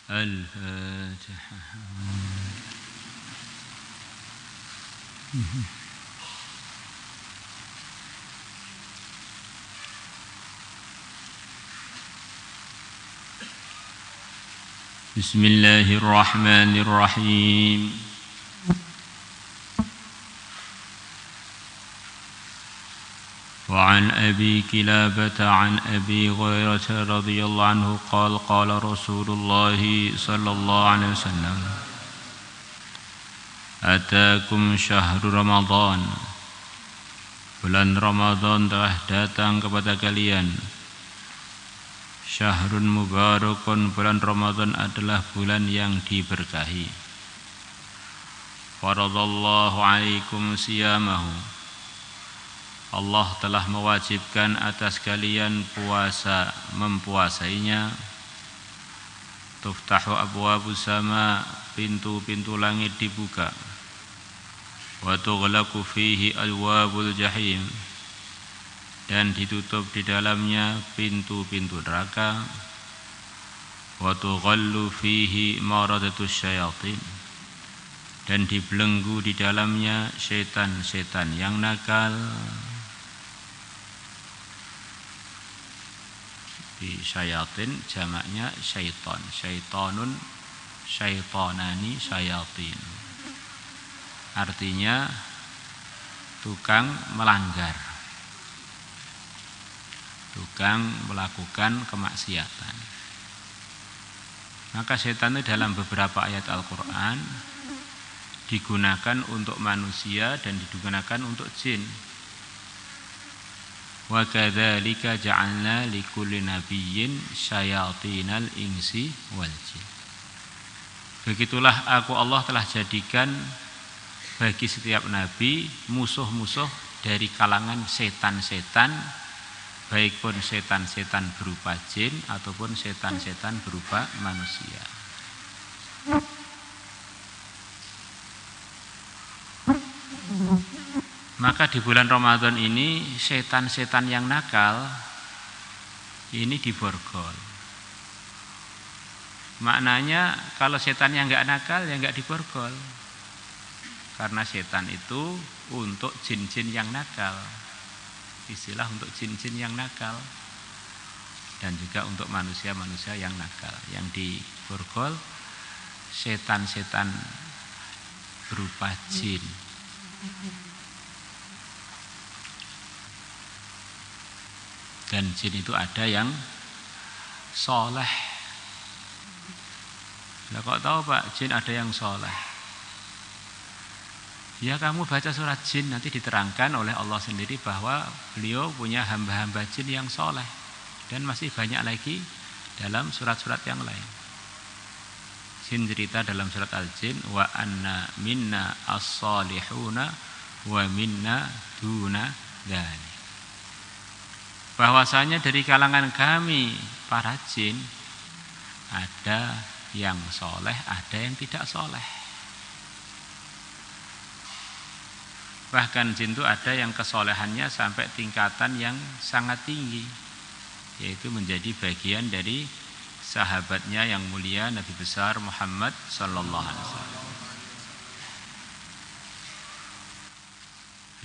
الفاتحة. بسم الله الرحمن الرحيم. وعن أبي كلابة عن أبي هريرة رضي الله عنه قال قال رسول الله صلى الله عليه وسلم أتاكم شهر رمضان. Bulan Ramadan telah datang kepada kalian. Syahrun mubarakun, bulan Ramadan adalah bulan yang diberkahi. Faradallahu alaikum siyamahu. Allah telah mewajibkan atas kalian puasa, mempuasainya. Tuftahu abwabus sama, pintu-pintu langit dibuka. Wa tughlaqu fihi alwabul jahim, dan ditutup di dalamnya pintu-pintu neraka. Wa tughallu fihi maradatus syayatin, dan dibelenggu di dalamnya setan-setan yang nakal. Di syayatin jamaknya syaitan, syaitanun, syaitanani, syayatin. Artinya tukang melanggar, tukang melakukan kemaksiatan. Maka setan itu dalam beberapa ayat Al-Quran digunakan untuk manusia dan digunakan untuk jin. Wa kadzalika ja'alna likulli nabiyyin syayatinal insi wal jin. Begitulah aku Allah telah jadikan bagi setiap nabi musuh-musuh dari kalangan setan-setan, baik pun setan-setan berupa jin ataupun setan-setan berupa manusia. Maka di bulan Ramadan ini setan-setan yang nakal ini diborgol. Maknanya kalau setan yang enggak nakal ya enggak diborgol. Karena setan itu untuk jin-jin yang nakal. Istilah untuk jin-jin yang nakal. Dan juga untuk manusia-manusia yang nakal. Yang diborgol setan-setan berupa jin. Dan jin itu ada yang soleh. Nah, kok tahu Pak, jin ada yang soleh? Ya kamu baca surat jin, nanti diterangkan oleh Allah sendiri bahwa beliau punya hamba-hamba jin yang soleh. Dan masih banyak lagi dalam surat-surat yang lain. Jin cerita dalam surat Al-Jin, wa anna minna as-salihuna wa minna duna dzalik. Bahwasanya dari kalangan kami para jin ada yang soleh, ada yang tidak soleh. Bahkan jin itu ada yang kesolehannya sampai tingkatan yang sangat tinggi, yaitu menjadi bagian dari sahabatnya yang mulia Nabi besar Muhammad sallallahu alaihi wasallam.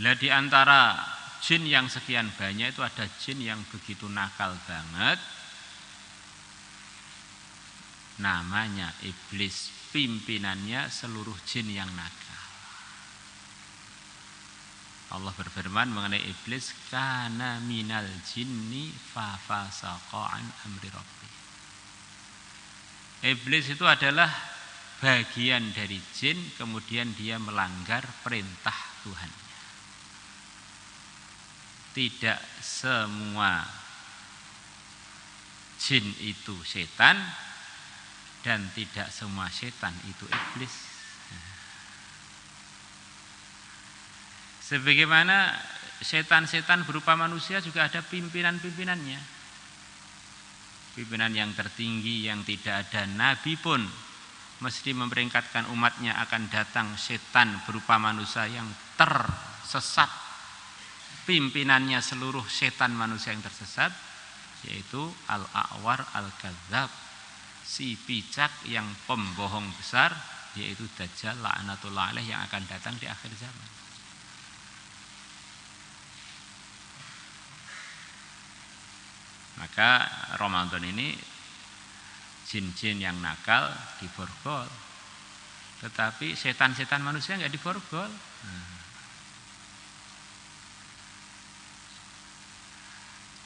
Lah di antara jin yang sekian banyak itu ada jin yang begitu nakal banget. Namanya iblis, pimpinannya seluruh jin yang nakal. Allah berfirman mengenai iblis, kana minal jinni fa fasaqa an amri rabbi. Iblis itu adalah bagian dari jin, kemudian dia melanggar perintah Tuhan. Tidak semua jin itu setan dan tidak semua setan itu iblis. Sebagaimana setan-setan berupa manusia juga ada pimpinan-pimpinannya. Pimpinan yang tertinggi yang tidak ada nabi pun mesti memperingatkan umatnya akan datang setan berupa manusia yang tersesat. Pimpinannya seluruh setan manusia yang tersesat yaitu Al-A'war Al-Kadzab, si picak yang pembohong besar, yaitu Dajjal la'natullah alaih yang akan datang di akhir zaman. Maka Ramadan ini jin-jin yang nakal diborgol, tetapi setan-setan manusia enggak diborgol.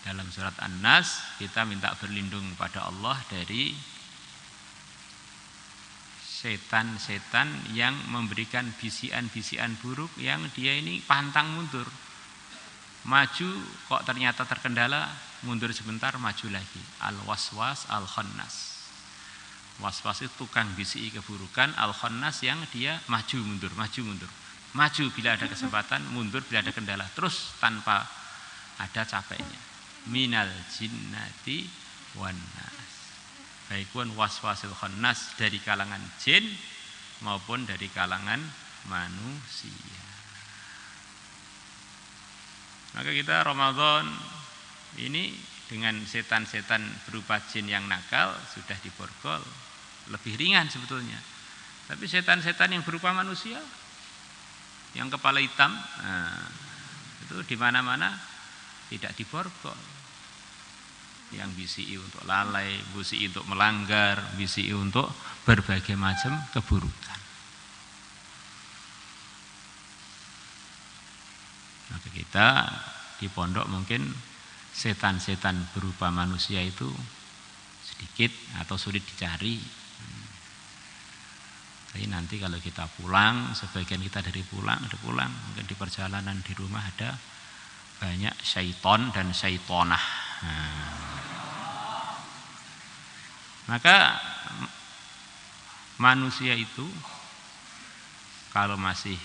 Dalam surat An-Nas kita minta berlindung pada Allah dari setan-setan yang memberikan bisian-bisian buruk yang dia ini pantang mundur. Maju kok ternyata terkendala, mundur sebentar maju lagi. Al-waswas al-khannas. Was-was itu tukang bisi keburukan, al-khannas yang dia maju mundur, maju mundur. Maju bila ada kesempatan, mundur bila ada kendala, terus tanpa ada capeknya. Minal jinnati wan nas. Baik pun waswasil khannas dari kalangan jin maupun dari kalangan manusia. Maka kita Ramadan ini dengan setan-setan berupa jin yang nakal sudah diborgol, lebih ringan sebetulnya. Tapi setan-setan yang berupa manusia yang kepala hitam, itu di mana-mana tidak diborgol. Yang bisi untuk lalai, bisi untuk melanggar, bisi untuk berbagai macam keburukan. Maka kita di pondok mungkin setan-setan berupa manusia itu sedikit atau sulit dicari. Tapi nanti kalau kita pulang, sebagian kita dari pulang, mungkin di perjalanan di rumah ada banyak syaiton dan syaitonah. Maka manusia itu kalau masih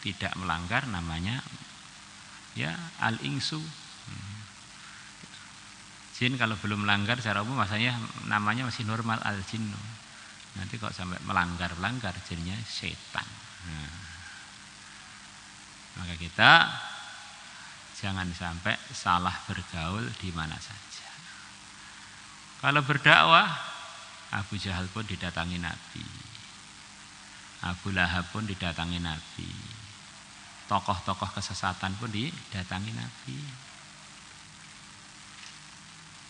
tidak melanggar namanya ya al-ingsu. Jin kalau belum melanggar secara umum masanya namanya masih normal al-jinnu. Nanti kok sampai melanggar jinnya setan. Maka kita jangan sampai salah bergaul di mana saja. Kalau berdakwah, Abu Jahal pun didatangi Nabi, Abu Lahab pun didatangi Nabi, tokoh-tokoh kesesatan pun didatangi Nabi.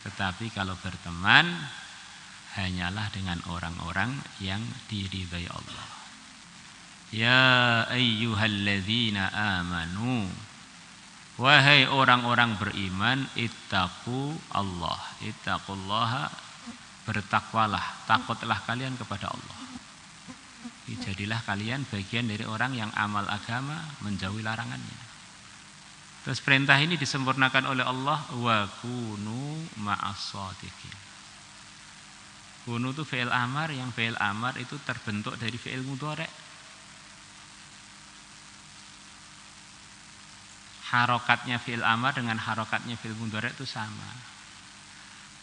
Tetapi kalau berteman, hanyalah dengan orang-orang yang diridhai Allah. Ya ayyuhalladzina amanu, wahai orang-orang beriman, ittaqu Allah, ittaqullaha, bertakwalah, takutlah kalian kepada Allah. Jadilah kalian bagian dari orang yang amal agama menjauhi larangannya. Terus perintah ini disempurnakan oleh Allah, wa kunu ma'as-shadiqin. Kunu itu fi'il amar, yang fi'il amar itu terbentuk dari fi'il mudhari'. Harokatnya fi'il amar dengan harokatnya fi'il mudhari' itu sama.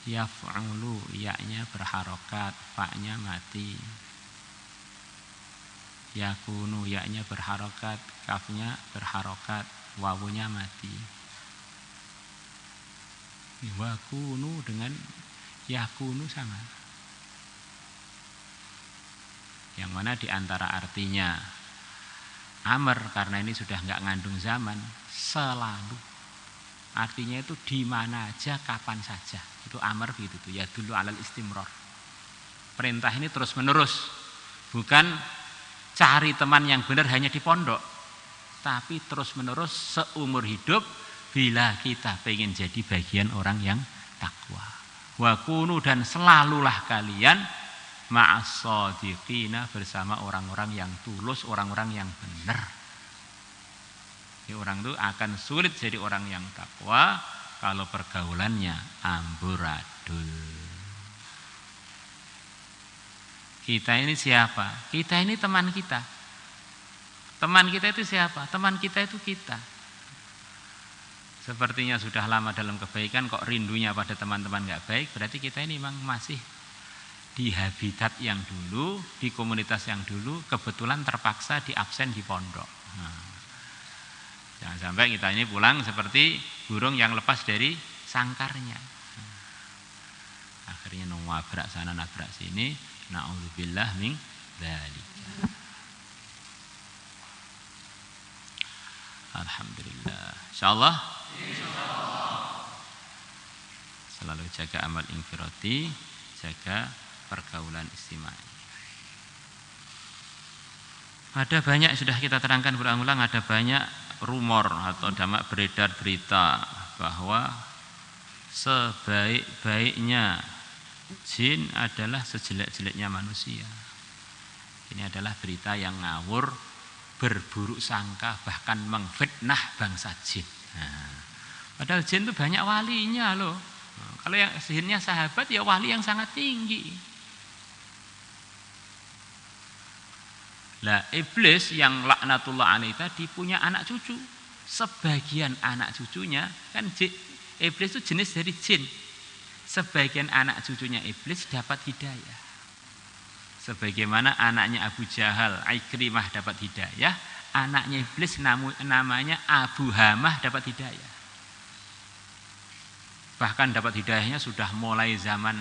Yaf'ulu, ya-nya berharokat, fa-nya mati. Yakunu, ya-nya berharokat, kaf-nya berharokat, wawunya mati. Wakunu dengan yakunu sama. Yang mana diantara artinya amr, karena ini sudah enggak ngandung zaman, selalu. Artinya itu di mana aja, kapan saja. Itu amr gitu tuh, ya dulu alal istimror. Perintah ini terus menerus. Bukan cari teman yang benar hanya di pondok, tapi terus menerus seumur hidup bila kita pengen jadi bagian orang yang takwa. Wa kunu, dan selalulah kalian ma'as-shadiqina, bersama orang-orang yang tulus, orang-orang yang benar. Jadi orang itu akan sulit jadi orang yang takwa kalau pergaulannya amburadul. mandul. Kita ini siapa? Kita ini teman kita. Teman kita itu siapa? Teman kita itu kita. Sepertinya sudah lama dalam kebaikan kok rindunya pada teman-teman gak baik, berarti kita ini memang masih di habitat yang dulu, di komunitas yang dulu, kebetulan terpaksa di absen di pondok. Jangan sampai kita ini pulang seperti burung yang lepas dari sangkarnya. Akhirnya nabrak sana nabrak sini, na'udzubillah min dzalika. Alhamdulillah. Insyaallah selalu jaga amal infirati, jaga pergaulan istimai. Ada banyak sudah kita terangkan berulang-ulang, ada banyak rumor atau damak beredar berita bahwa sebaik-baiknya jin adalah sejelek-jeleknya manusia. Ini adalah berita yang ngawur, berburuk sangka, bahkan mengfitnah bangsa jin. Padahal jin itu banyak walinya loh. Kalau yang sihirnya sahabat ya wali yang sangat tinggi. Lah iblis yang laknatullah alaihi tadi punya anak cucu. Sebagian anak cucunya kan iblis itu jenis dari jin. Sebagian anak cucunya iblis dapat hidayah. Sebagaimana anaknya Abu Jahal, Ikrimah dapat hidayah, anaknya iblis namanya Abu Hamah dapat hidayah. Bahkan dapat hidayahnya sudah mulai zaman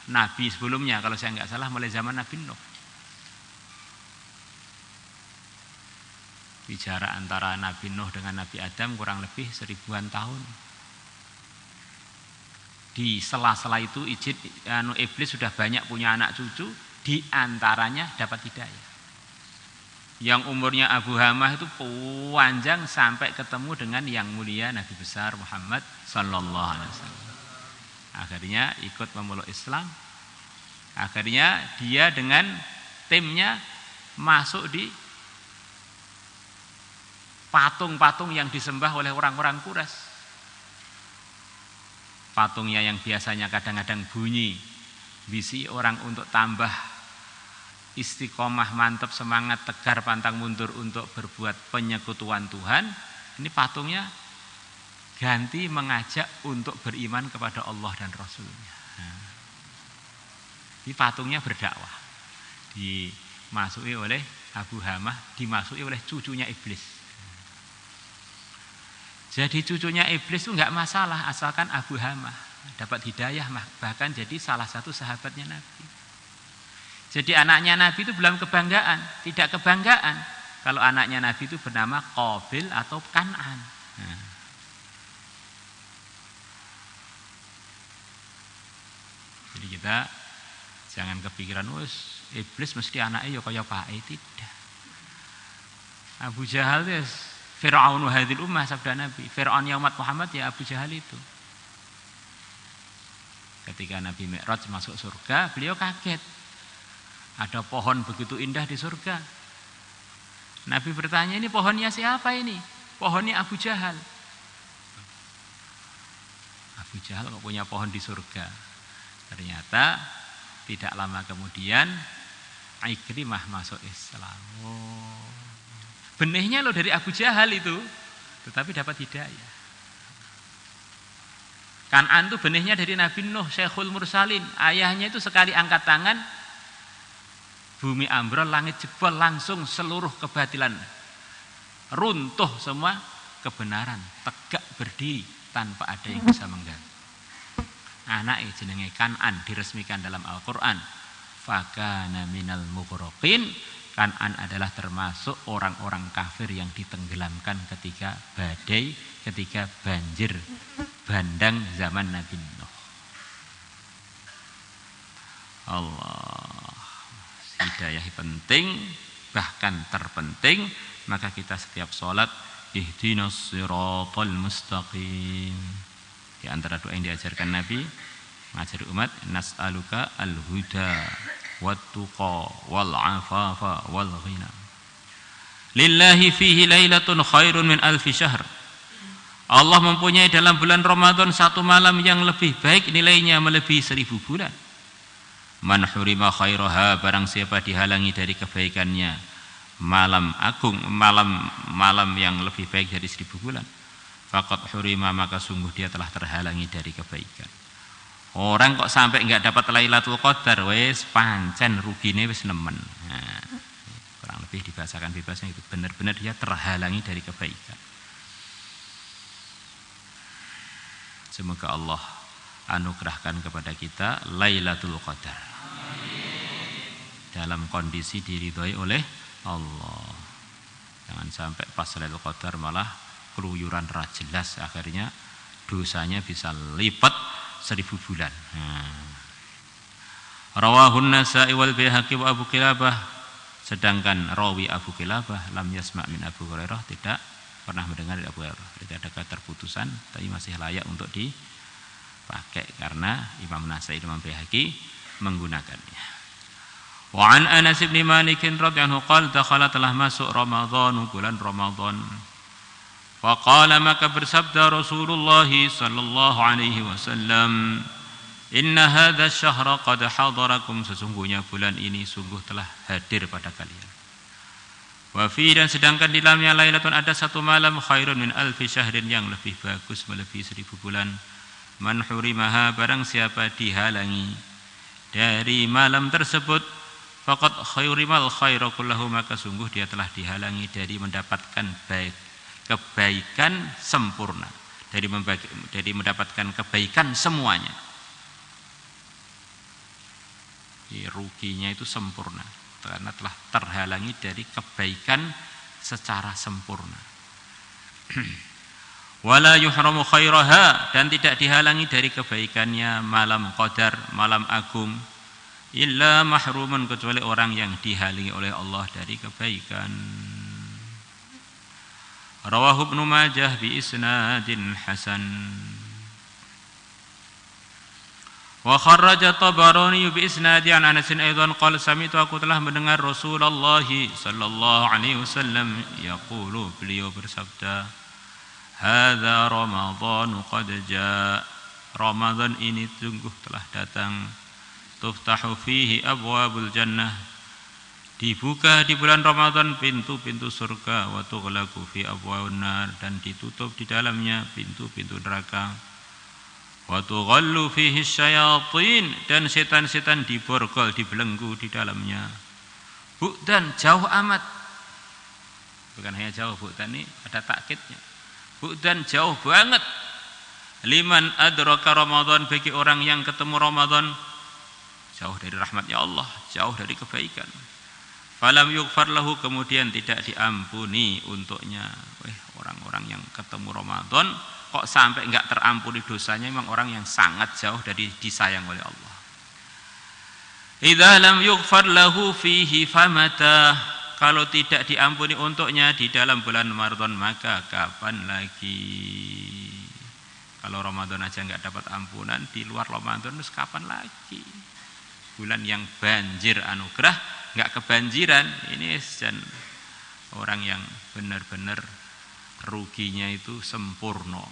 Nabi sebelumnya, kalau saya nggak salah mulai zaman Nabi Nuh. Jarak antara Nabi Nuh dengan Nabi Adam kurang lebih 1000-an tahun. Di sela-sela itu iblis sudah banyak punya anak cucu, di antaranya dapat hidayah. Yang umurnya Abu Hamah itu panjang sampai ketemu dengan yang mulia Nabi besar Muhammad sallallahu alaihi wasallam. Akhirnya ikut memeluk Islam. Akhirnya dia dengan timnya masuk di patung-patung yang disembah oleh orang-orang Quraisy. Patungnya yang biasanya kadang-kadang bunyi bisi orang untuk tambah istiqomah, mantap, semangat, tegar, pantang mundur untuk berbuat penyekutuan Tuhan. Ini patungnya ganti mengajak untuk beriman kepada Allah dan Rasulnya. Ini patungnya berdakwah, dimasuki oleh Abu Hamah, dimasuki oleh cucunya iblis. Jadi cucunya iblis itu enggak masalah asalkan Abu Hamah dapat hidayah, bahkan jadi salah satu sahabatnya Nabi. Jadi anaknya Nabi itu belum kebanggaan, tidak kebanggaan kalau anaknya Nabi itu bernama Qabil atau Kan'an. Jadi kita jangan kepikiran iblis mesti anaknya ya kaya pake, tidak. Abu Jahal itu Fir'aunu hadhil ummah, sabda Nabi. Fir'aunnya umat Muhammad ya Abu Jahal itu. Ketika Nabi Mi'raj masuk surga, beliau kaget. Ada pohon begitu indah di surga. Nabi bertanya, ini pohonnya siapa ini? Pohonnya Abu Jahal. Abu Jahal kok punya pohon di surga? Ternyata tidak lama kemudian Ikrimah masuk Islam. Benihnya loh dari Abu Jahal itu, tetapi dapat hidayah. Kan'an itu benihnya dari Nabi Nuh, Syekhul Mursalin. Ayahnya itu sekali angkat tangan, bumi ambrol, langit jebol, langsung seluruh kebatilan runtuh semua, kebenaran tegak berdiri tanpa ada yang bisa mengganggu. Anaknya jenenge Kan'an diresmikan dalam Al-Quran. Fakana minal mughraqin. Kan'an adalah termasuk orang-orang kafir yang ditenggelamkan ketika badai, ketika banjir bandang zaman Nabi Nuh. Allah, hidayah penting, bahkan terpenting. Maka kita setiap sholat ihdinas siratal mustaqim. Di antara doa yang diajarkan Nabi, mengajari umat, nas'aluka al-huda wat-tuqa wal-afafa wal-ghina. Lillahi fihi lailatun khairun min alfi syahr. Allah mempunyai dalam bulan Ramadan satu malam yang lebih baik nilainya melebihi 1000 bulan. Man hurima khairaha, barang siapa dihalangi dari kebaikannya malam agung, malam yang lebih baik dari 1000 bulan, faqad hurima, maka sungguh dia telah terhalangi dari kebaikan. Orang kok sampai enggak dapat Lailatul Qadar, wis pancen rugine wis nemen. Nah, kurang lebih dibahasakan bebasnya itu, benar-benar dia terhalangi dari kebaikan. Semoga Allah anugerahkan kepada kita Lailatul Qadar. Amin. Dalam kondisi diridhoi oleh Allah. Jangan sampai pas Lailatul Qadar malah keluyuran ra jelas, akhirnya dosanya bisa lipat 1000 bulan. Rawahun Nasa'i wal Baihaqi wa Abu Qilabah, sedangkan rawi Abu Qilabah lam yasma' min Abu Hurairah, tidak pernah mendengar dari Abu Hurairah. Jadi ada keterputusan, tapi masih layak untuk dipakai karena Imam Nasa'i dan Imam Baihaqi menggunakannya. Wa an Anas bin Malik radhiyallahu anhu qala dakhala, telah masuk Ramadan, bulan Ramadan. Wa qala, maka bersabda Rasulullah sallallahu alaihi wasallam, inna hadha syahra qad hadarakum, sesungguhnya bulan ini sungguh telah hadir pada kalian. Wa fi, dan sedangkan di dalamnya lailatun, ada satu malam, khairun min alfi syahrin, yang lebih bagus melebihi 1000 bulan. Man hurimaha, barang siapa dihalangi dari malam tersebut, faqad khayrimal khaira kullahu, maka sungguh dia telah dihalangi dari mendapatkan kebaikan sempurna, dari mendapatkan kebaikan semuanya. Ruginya itu sempurna karena telah terhalangi dari kebaikan secara sempurna. Wala yuhramu khairaha, dan tidak dihalangi dari kebaikannya malam qadar, malam agung, illa mahruman, kecuali orang yang dihalangi oleh Allah dari kebaikan. Rawahu Ibnu Majah bi isnadin hasan. Wa kharraja Tabarani bi isnadi an Anas aidan qala sami'tu, aku telah mendengar Rasulullah sallallahu alaihi wasallam yaqulu, beliau bersabda, hadza Ramadan qad jaa, Ramadan ini sungguh telah datang, tuftahu fihi abwabul jannah, dibuka di bulan Ramadan pintu-pintu surga, wa tughlaqu fi abwabun nar, dan ditutup di dalamnya pintu-pintu neraka, wa tughallu fihi syayatin, dan setan-setan diborgol, dibelenggu di dalamnya. Bu'dan, jauh amat, bukan hanya jauh, bu'dan ini ada takkidnya, bu'dan jauh banget, liman adraka Ramadan, bagi orang yang ketemu Ramadan, jauh dari rahmatnya Allah, jauh dari kebaikan. Falam yughfar lahu, kemudian tidak diampuni untuknya. Orang-orang yang ketemu Ramadan kok sampai enggak terampuni dosanya, memang orang yang sangat jauh dari disayang oleh Allah. Idza lam yughfar lahu fihi famata, kalau tidak diampuni untuknya di dalam bulan Ramadan, maka kapan lagi? Kalau Ramadan aja enggak dapat ampunan, di luar Ramadan terus kapan lagi? Bulan yang banjir anugerah enggak kebanjiran, ini dan orang yang benar-benar ruginya itu sempurna.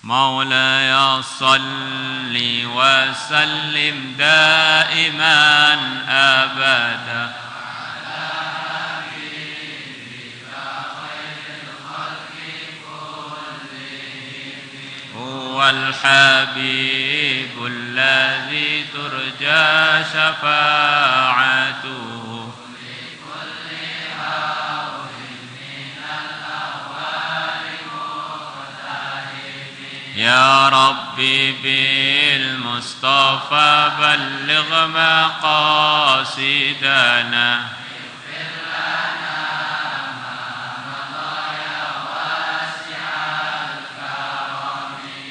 Maulaya salli wa sallim daiman abada ala habibika khairil khalqi kullihim, huwal habibul ladzi turja syafa'atuhu. Ya Rabbi bil Mustafa balligh maqasidana,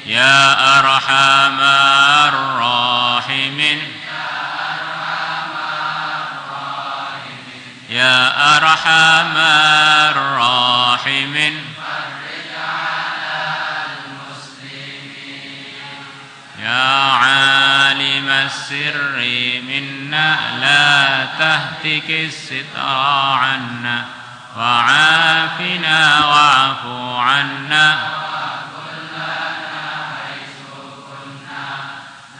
ya arhamar rahimin, ya arhamar rahimin, ya alim as-sirri minna la tahtikis sitra anna, وعافنا واعف عنا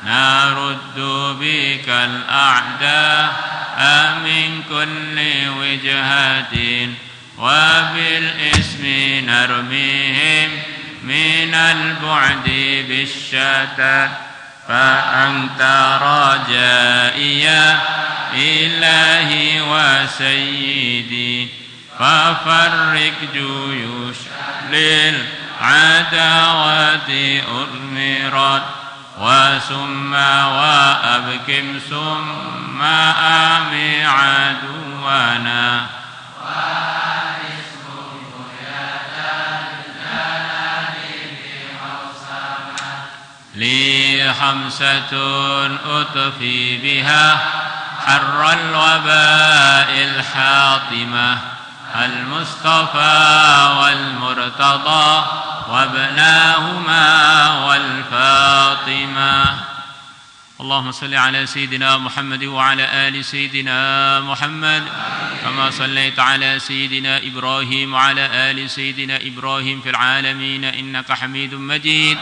نرد بك الأعداء من كل وجهة وبالإسم نرميهم من البعد بالشتات فأنت رجائي يا إلهي وسيدي ففرق جيوش للعداوة أضمرت وسم وأبكم ثم أمي عدونا لي خمسة أطفي بها حر الوباء الحاطمة المصطفى والمرتضى وابناهما والفاطمة اللهم صل على سيدنا محمد وعلى آل سيدنا محمد كما صليت على سيدنا إبراهيم وعلى آل سيدنا إبراهيم في العالمين إنك حميد مجيد.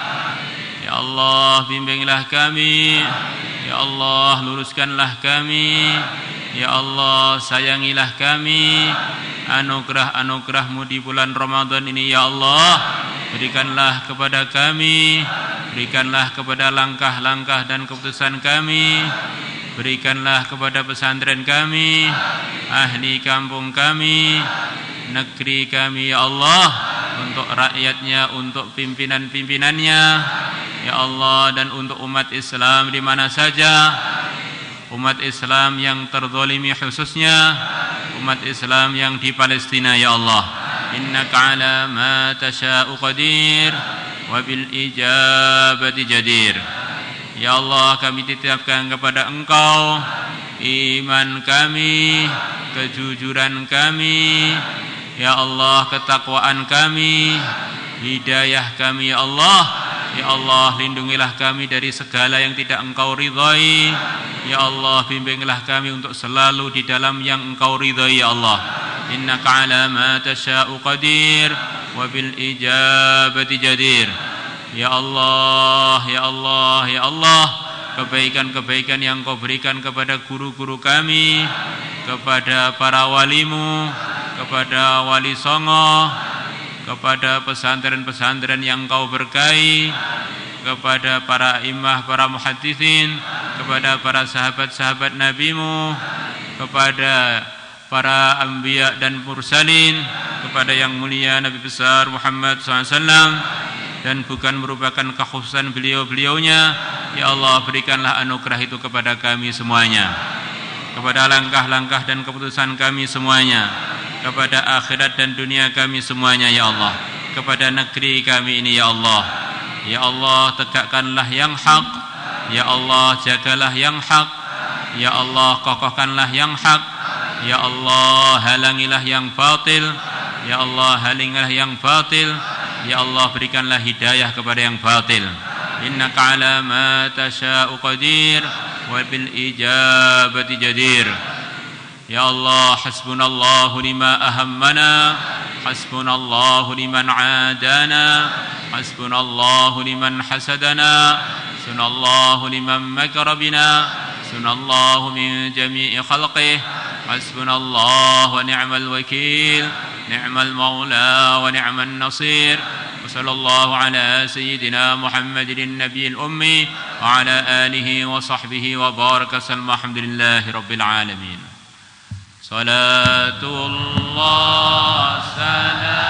Ya Allah, bimbinglah kami. Ya Allah, luruskanlah kami. Ya Allah, sayangilah kami. Anugerah-anugerah-Mu di bulan Ramadan ini ya Allah, berikanlah kepada kami, berikanlah kepada langkah-langkah dan keputusan kami, berikanlah kepada pesantren kami, ahli kampung kami, negeri kami ya Allah, untuk rakyatnya, untuk pimpinan-pimpinannya ya Allah, dan untuk umat Islam di mana saja, umat Islam yang terzalimi khususnya umat Islam yang di Palestina ya Allah. Innaka ala ma tasha'u qadir wa bil ijabati jadir. Ya Allah, kami titipkan kepada Engkau iman kami, kejujuran kami ya Allah, ketakwaan kami, hidayah kami ya Allah. Ya Allah, lindungilah kami dari segala yang tidak Engkau ridhai. Ya Allah, bimbinglah kami untuk selalu di dalam yang Engkau ridhai ya Allah. Innaka ala ma tasha'u qadir wa bil ijabati jadir. Ya Allah, ya Allah, ya Allah, kebaikan-kebaikan yang Kau berikan kepada guru-guru kami, kepada para walimu, kepada wali songo, kepada pesantren-pesantren yang Kau berkahi, kepada para imam, para muhadithin, kepada para sahabat-sahabat Nabi-Mu, kepada para anbiya dan mursalin, kepada yang mulia Nabi besar Muhammad SAW, dan bukan merupakan kekhususan beliau-beliaunya. Ya Allah, berikanlah anugerah itu kepada kami semuanya, kepada langkah-langkah dan keputusan kami semuanya, kepada akhirat dan dunia kami semuanya ya Allah, kepada negeri kami ini ya Allah. Ya Allah, tegakkanlah yang hak. Ya Allah, jagalah yang hak. Ya Allah, kokohkanlah yang hak. Ya Allah, halangilah yang batil. Ya Allah, halangilah yang batil. Ya Allah, berikanlah hidayah kepada yang batil. Innaka ala ma tasha'u qadir wa bil ijabati jadir. Ya Allah, hasbunallahu lima ahammana, hasbunallahu liman adana, hasbunallahu liman hasadana, sunallahu liman makara bina, sunallahu min jami'i khalqih, hasbunallahu wa ni'mal wakil, ni'mal maula wa ni'mal nasir. Wa sallallahu ala sayyidina Muhammadin nabiyil ummi wa ala alihi wa sahbihi wa baraka sallam. Alhamdulillahi rabbil alamin. Salatullah salam